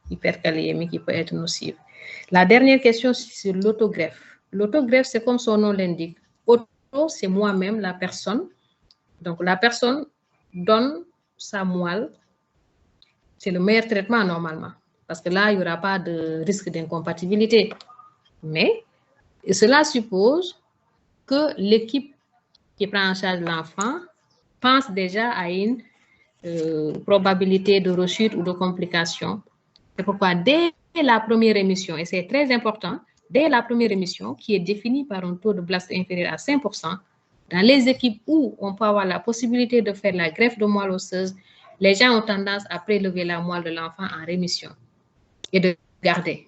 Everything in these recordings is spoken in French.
hyperkaliémie qui peut être nocive. La dernière question, c'est sur l'autogreffe. L'autogreffe, c'est comme son nom l'indique. Auto, c'est moi-même, la personne. Donc, la personne donne sa moelle. C'est le meilleur traitement normalement. Parce que là, il n'y aura pas de risque d'incompatibilité. Mais cela suppose que l'équipe qui prend en charge l'enfant pense déjà à une probabilité de rechute ou de complication. C'est pourquoi dès la première émission, et c'est très important, dès la première émission, qui est définie par un taux de blast inférieur à 5%, dans les équipes où on peut avoir la possibilité de faire la greffe de moelle osseuse, les gens ont tendance à prélever la moelle de l'enfant en rémission et de garder.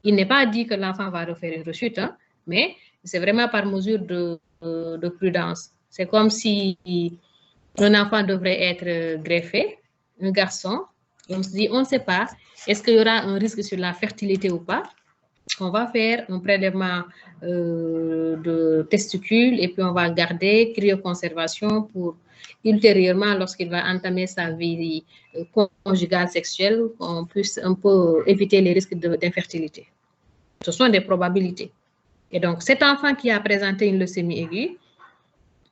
Il n'est pas dit que l'enfant va refaire une rechute, hein, mais c'est vraiment par mesure de prudence. C'est comme si un enfant devrait être greffé, un garçon, et on se dit, on ne sait pas, est-ce qu'il y aura un risque sur la fertilité ou pas? On va faire un prélèvement de testicules et puis on va garder cryoconservation pour ultérieurement, lorsqu'il va entamer sa vie conjugale sexuelle, on puisse un peu éviter les risques d'infertilité. Ce sont des probabilités. Et donc, cet enfant qui a présenté une leucémie aiguë,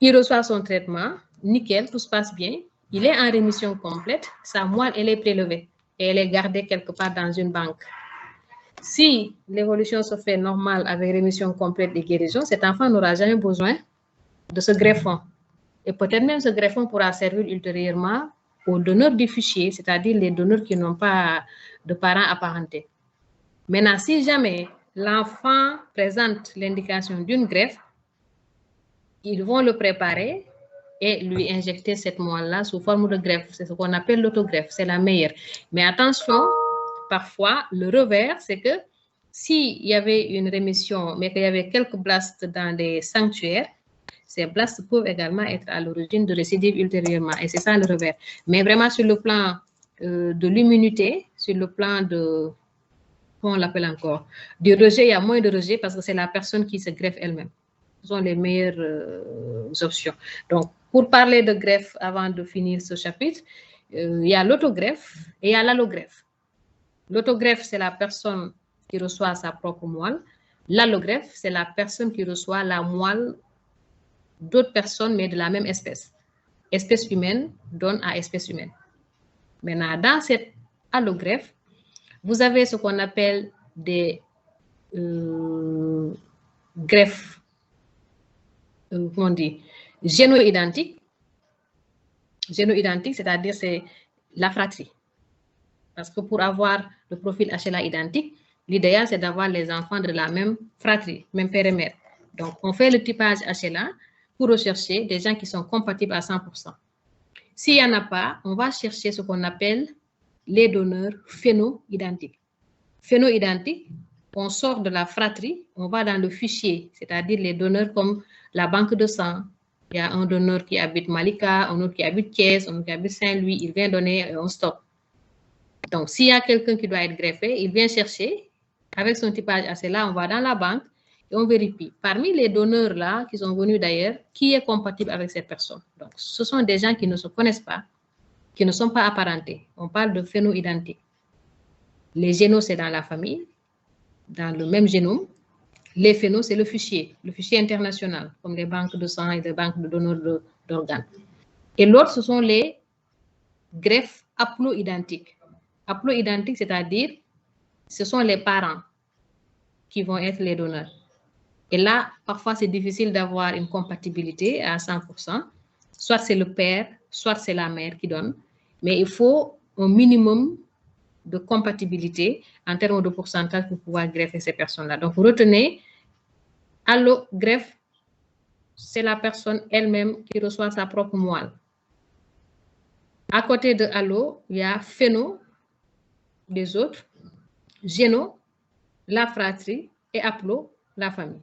il reçoit son traitement, nickel, tout se passe bien, il est en rémission complète, sa moelle, elle est prélevée et elle est gardée quelque part dans une banque. Si l'évolution se fait normale avec rémission complète et guérison, cet enfant n'aura jamais besoin de ce greffon. Et peut-être même ce greffon pourra servir ultérieurement aux donneurs du fichier, c'est-à-dire les donneurs qui n'ont pas de parents apparentés. Maintenant, si jamais l'enfant présente l'indication d'une greffe, ils vont le préparer et lui injecter cette moelle-là sous forme de greffe. C'est ce qu'on appelle l'autogreffe, c'est la meilleure. Mais attention, parfois, le revers, c'est que s'il y avait une rémission, mais qu'il y avait quelques blastes dans des sanctuaires, ces blastes peuvent également être à l'origine de récidives ultérieurement. Et c'est ça le revers. Mais vraiment, sur le plan de l'immunité, sur le plan de, comment on l'appelle encore, du rejet, il y a moins de rejet parce que c'est la personne qui se greffe elle-même. Ce sont les meilleures options. Donc, pour parler de greffe, avant de finir ce chapitre, il y a l'autogreffe et il y a l'allogreffe. L'autogreffe, c'est la personne qui reçoit sa propre moelle. L'allogreffe, c'est la personne qui reçoit la moelle d'autres personnes, mais de la même espèce. Espèce humaine donne à espèce humaine. Maintenant, dans cette allogreffe, vous avez ce qu'on appelle des greffes, comment on dit, géno-identiques. Géno-identique, c'est-à-dire c'est la fratrie. Parce que pour avoir le profil HLA identique, l'idéal, c'est d'avoir les enfants de la même fratrie, même père et mère. Donc, on fait le typage HLA pour rechercher des gens qui sont compatibles à 100%. S'il n'y en a pas, on va chercher ce qu'on appelle les donneurs phéno-identiques. Phéno-identiques, on sort de la fratrie, on va dans le fichier, c'est-à-dire les donneurs comme la banque de sang. Il y a un donneur qui habite Malika, un autre qui habite Thiès, un autre qui habite Saint-Louis, il vient donner un stop. Donc, s'il y a quelqu'un qui doit être greffé, il vient chercher, avec son typage HLA, on va dans la banque et on vérifie. Parmi les donneurs là, qui sont venus d'ailleurs, qui est compatible avec cette personne? Donc, ce sont des gens qui ne se connaissent pas, qui ne sont pas apparentés. On parle de phéno-identiques. Les génos, c'est dans la famille, dans le même génome. Les phénos, c'est le fichier international, comme les banques de sang et les banques de donneurs d'organes. Et l'autre, ce sont les greffes haplo-identiques. Haplo-identiques, c'est-à-dire, ce sont les parents qui vont être les donneurs. Et là, parfois, c'est difficile d'avoir une compatibilité à 100%. Soit c'est le père, soit c'est la mère qui donne. Mais il faut un minimum de compatibilité en termes de pourcentage pour pouvoir greffer ces personnes-là. Donc, retenez, allogreffe, c'est la personne elle-même qui reçoit sa propre moelle. À côté de allo, il y a phéno, les autres, géno, la fratrie et haplo, la famille.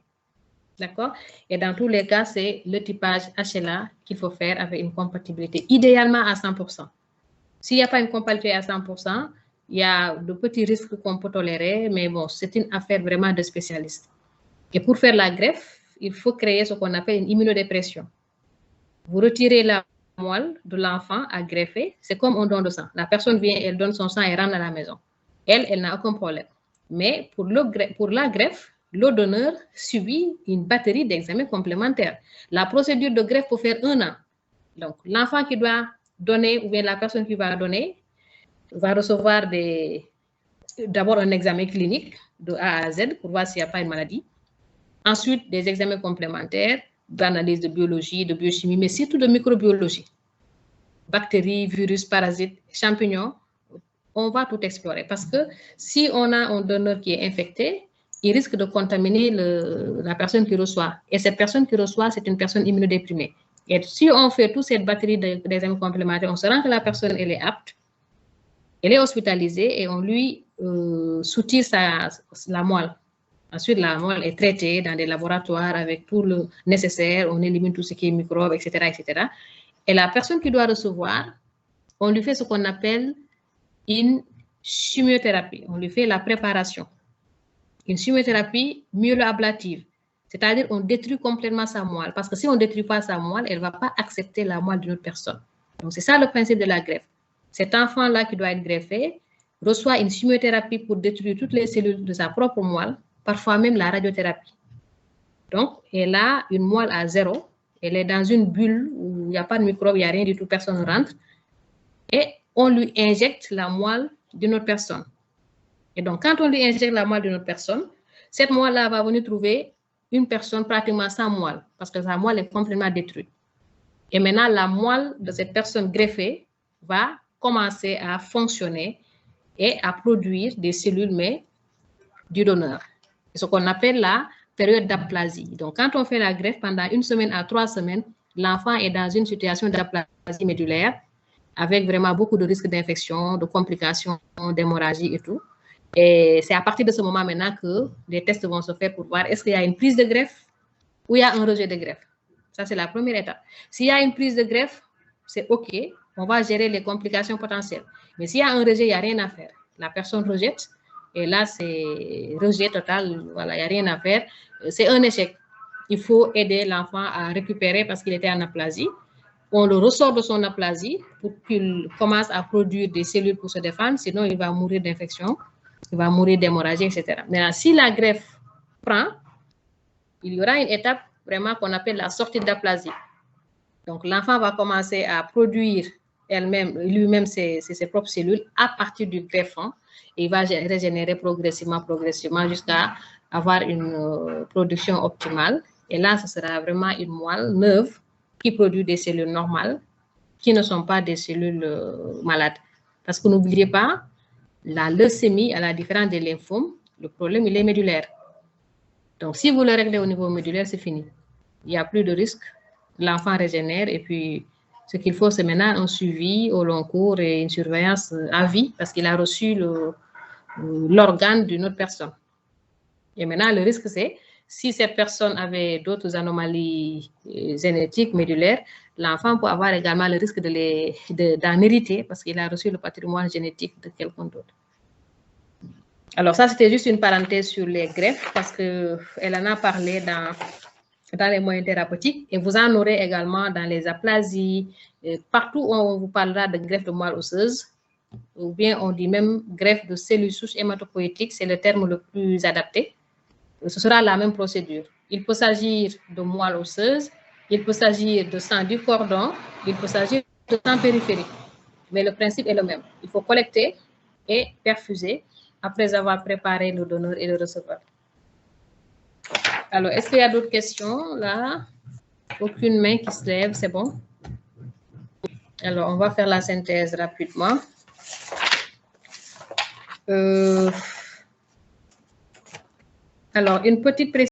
D'accord? Et dans tous les cas, c'est le typage HLA qu'il faut faire avec une compatibilité, idéalement à 100%. S'il n'y a pas une compatibilité à 100%, il y a de petits risques qu'on peut tolérer, mais bon, c'est une affaire vraiment de spécialistes. Et pour faire la greffe, il faut créer ce qu'on appelle une immunodépression. Vous retirez la moelle de l'enfant à greffer, c'est comme un don de sang. La personne vient, elle donne son sang et rentre à la maison. elle n'a aucun problème. Mais pour la greffe, le donneur subit une batterie d'examens complémentaires. La procédure de greffe peut faire 1 an. Donc, l'enfant qui doit donner, ou bien la personne qui va donner, va recevoir d'abord un examen clinique de A à Z pour voir s'il n'y a pas une maladie. Ensuite, des examens complémentaires d'analyse de biologie, de biochimie, mais surtout de microbiologie. Bactéries, virus, parasites, champignons, on va tout explorer. Parce que si on a un donneur qui est infecté, il risque de contaminer la personne qui reçoit. Et cette personne qui reçoit, c'est une personne immunodéprimée. Et si on fait toute cette batterie d'examens complémentaires, on se rend que la personne, elle est apte, elle est hospitalisée et on lui soutire la moelle. Ensuite, la moelle est traitée dans des laboratoires avec tout le nécessaire, on élimine tout ce qui est microbes, etc., etc. Et la personne qui doit recevoir, on lui fait ce qu'on appelle une chimiothérapie. On lui fait la préparation. Une chimiothérapie myeloablative. C'est-à-dire on détruit complètement sa moelle. Parce que si on ne détruit pas sa moelle, elle ne va pas accepter la moelle d'une autre personne. Donc, c'est ça le principe de la greffe. Cet enfant-là qui doit être greffé reçoit une chimiothérapie pour détruire toutes les cellules de sa propre moelle, parfois même la radiothérapie. Donc, elle a une moelle à 0. Elle est dans une bulle où il n'y a pas de microbes, il n'y a rien du tout, personne ne rentre. Et on lui injecte la moelle d'une autre personne. Et donc, quand on lui injecte la moelle d'une autre personne, cette moelle-là va venir trouver une personne pratiquement sans moelle, parce que sa moelle est complètement détruite. Et maintenant, la moelle de cette personne greffée va commencer à fonctionner et à produire des cellules, mais du donneur. C'est ce qu'on appelle la période d'aplasie. Donc, quand on fait la greffe, pendant 1 semaine à 3 semaines, l'enfant est dans une situation d'aplasie médulaire, avec vraiment beaucoup de risques d'infection, de complications, d'hémorragie et tout. Et c'est à partir de ce moment maintenant que les tests vont se faire pour voir est-ce qu'il y a une prise de greffe ou il y a un rejet de greffe. Ça, c'est la première étape. S'il y a une prise de greffe, c'est OK. On va gérer les complications potentielles. Mais s'il y a un rejet, il n'y a rien à faire. La personne rejette et là, c'est rejet total. Voilà, il n'y a rien à faire. C'est un échec. Il faut aider l'enfant à récupérer parce qu'il était en aplasie. On le ressort de son aplasie pour qu'il commence à produire des cellules pour se défendre. Sinon, il va mourir d'infection, il va mourir d'hémorragie, etc. Maintenant, si la greffe prend, il y aura une étape vraiment qu'on appelle la sortie d'aplasie. Donc, l'enfant va commencer à produire lui-même ses propres cellules à partir du greffon et il va régénérer progressivement jusqu'à avoir une production optimale. Et là, ce sera vraiment une moelle neuve qui produit des cellules normales qui ne sont pas des cellules malades. Parce que n'oubliez pas, la leucémie, à la différence des lymphomes, le problème, il est médulaire. Donc, si vous le réglez au niveau médulaire, c'est fini. Il n'y a plus de risque. L'enfant régénère et puis ce qu'il faut, c'est maintenant un suivi au long cours et une surveillance à vie parce qu'il a reçu l'organe d'une autre personne. Et maintenant, le risque, c'est si cette personne avait d'autres anomalies génétiques, médulaires, l'enfant peut avoir également le risque d'en hériter parce qu'il a reçu le patrimoine génétique de quelqu'un d'autre. Alors ça, c'était juste une parenthèse sur les greffes parce qu'elle en a parlé dans les moyens thérapeutiques et vous en aurez également dans les aplasies, partout où on vous parlera de greffe de moelle osseuse ou bien on dit même greffe de cellules souches hématopoïétiques, c'est le terme le plus adapté. Ce sera la même procédure. Il peut s'agir de moelle osseuse, il peut s'agir de sang du cordon, il peut s'agir de sang périphérique. Mais le principe est le même. Il faut collecter et perfuser après avoir préparé le donneur et le receveur. Alors, est-ce qu'il y a d'autres questions là? Aucune main qui se lève, c'est bon? Alors, on va faire la synthèse rapidement. Alors, une petite précision.